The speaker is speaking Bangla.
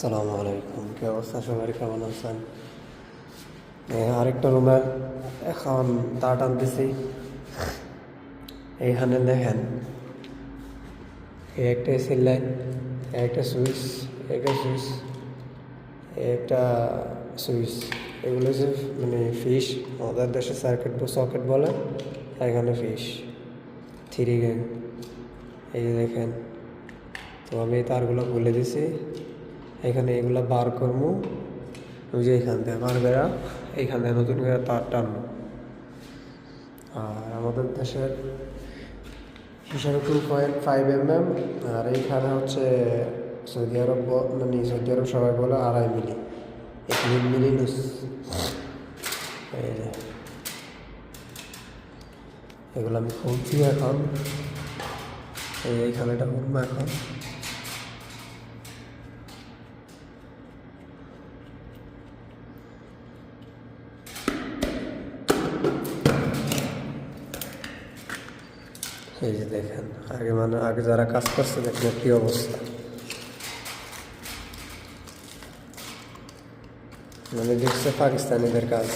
আসসালামু আলাইকুম, কি অবস্থা সবার, কেমন আছেন? আরেকটা রুমের এখন তার টানতেছি। এইখানে দেখেন, এই একটা এসির লাইন, একটা সুইচ, একটা সুইচ, একটা সুইচ। এগুলো যে মানে ফিশ, আমাদের দেশে সার্কিট সকেট বলে, এখানে ফিশ 3 গ্যাং। এই যে দেখেন, তো আমি এই তারগুলো খুলে দিছি। এখানে এগুলো বার করবো, ওই যে এখান থেকে বার বেড়া, এইখানে নতুন করে তার টানবো। আর আমাদের দেশের হিসাবে 2.5 mm, আর এইখানে হচ্ছে সৌদি আরব, মানে সৌদি আরব সবাই বলে 2.5 মিলি, 1 মিলি লুস। এই যে এগুলো আমি খুলছি এখন, এইখানেটা খুলবো এখন। এই যে দেখেন, আগে যারা কাজ করছে দেখেন কি অবস্থা, মানে দেখছে পাকিস্তানিদের কাজ।